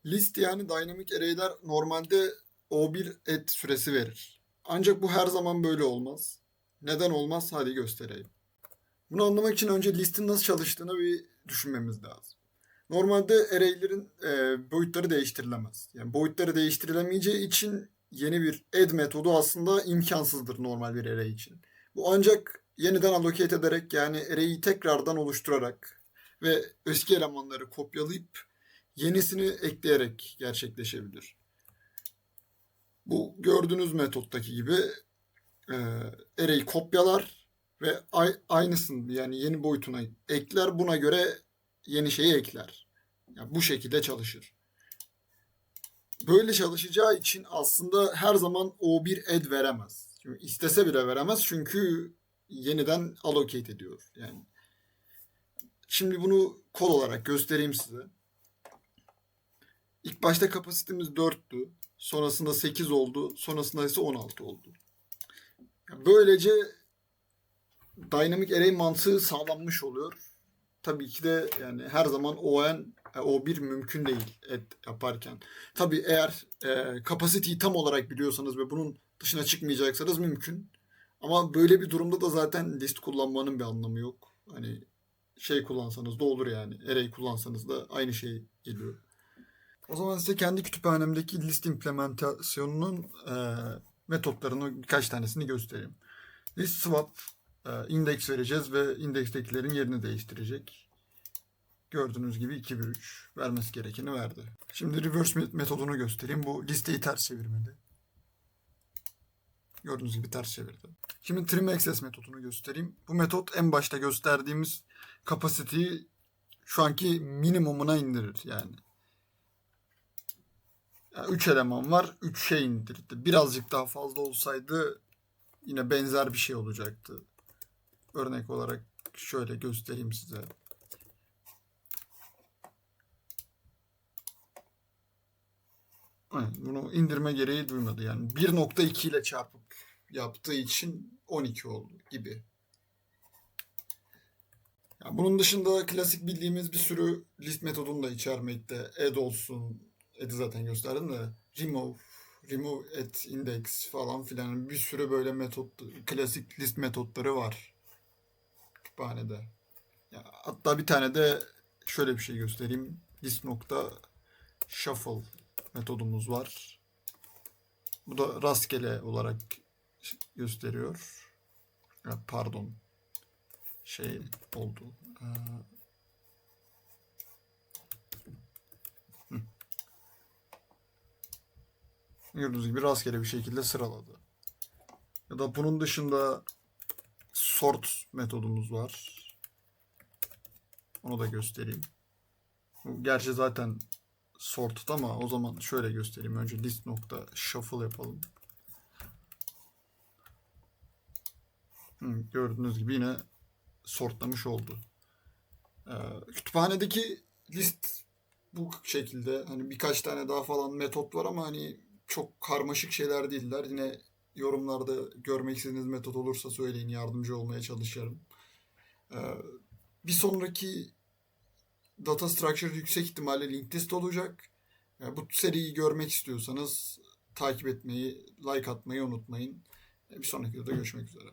List yani dynamic array'ler normalde O1 add süresi verir. Ancak bu her zaman böyle olmaz. Neden olmaz? Hadi göstereyim. Bunu anlamak için önce listin nasıl çalıştığını bir düşünmemiz lazım. Normalde array'lerin boyutları değiştirilemez. Yani boyutları değiştirilemeyeceği için yeni bir add metodu aslında imkansızdır normal bir array için. Bu ancak yeniden allocate ederek yani array'i tekrardan oluşturarak ve eski elemanları kopyalayıp yenisini ekleyerek gerçekleşebilir. Bu gördüğünüz metottaki gibi array'i kopyalar ve aynısını yani yeni boyutuna ekler. Buna göre yeni şeyi ekler. Yani bu şekilde çalışır. Böyle çalışacağı için aslında her zaman o bir add veremez. Çünkü istese bile veremez çünkü yeniden allocate ediyor. Yani şimdi bunu kod olarak göstereyim size. İlk başta kapasitemiz 4'tü. Sonrasında 8 oldu. Sonrasında ise 16 oldu. Böylece dynamic array mantığı sağlanmış oluyor. Tabii ki de yani her zaman O1 mümkün değil yaparken. Tabii eğer capacity tam olarak biliyorsanız ve bunun dışına çıkmayacaksanız mümkün. Ama böyle bir durumda da zaten list kullanmanın bir anlamı yok. Hani şey kullansanız da olur yani. Array kullansanız da aynı şey geliyor. O zaman size kendi kütüphanemdeki list implementasyonunun metotlarını birkaç tanesini göstereyim. List swap index vereceğiz ve indekstekilerin yerini değiştirecek. Gördüğünüz gibi 2-1-3 vermesi gerekeni verdi. Şimdi reverse metodunu göstereyim. Bu listeyi ters çevirmeli. Gördüğünüz gibi ters çevirdi. Şimdi trim access metodunu göstereyim. Bu metot en başta gösterdiğimiz capacite'yi şu anki minimumuna indirir yani. 3 eleman var. 3 şey indirdi. Birazcık daha fazla olsaydı yine benzer bir şey olacaktı. Örnek olarak şöyle göstereyim size. Bunu indirme gereği duymadı. Yani 1.2 ile çarpıp yaptığı için 12 oldu gibi. Yani bunun dışında klasik bildiğimiz bir sürü list metodunu da içermekte. Add olsun. Add'i zaten gösterdim de. Remove add index falan filan bir sürü böyle klasik list metotları var kütüphanede. Ya, hatta bir tane de şöyle bir şey göstereyim. List.shuffle metodumuz var. Bu da rastgele olarak gösteriyor. Ya, pardon. Şey oldu. Gördüğünüz gibi rastgele bir şekilde sıraladı. Ya da bunun dışında sort metodumuz var. Onu da göstereyim. Gerçi zaten sorted ama o zaman şöyle göstereyim. Önce list.shuffle yapalım. Gördüğünüz gibi yine sortlamış oldu. Kütüphanedeki list bu şekilde. Hani birkaç tane daha falan metot var ama hani çok karmaşık şeyler değiller. Yine yorumlarda görmek istediğiniz metot olursa söyleyin. Yardımcı olmaya çalışırım. Bir sonraki data structure yüksek ihtimalle linked list olacak. Bu seriyi görmek istiyorsanız takip etmeyi, like atmayı unutmayın. Bir sonraki videoda görüşmek üzere.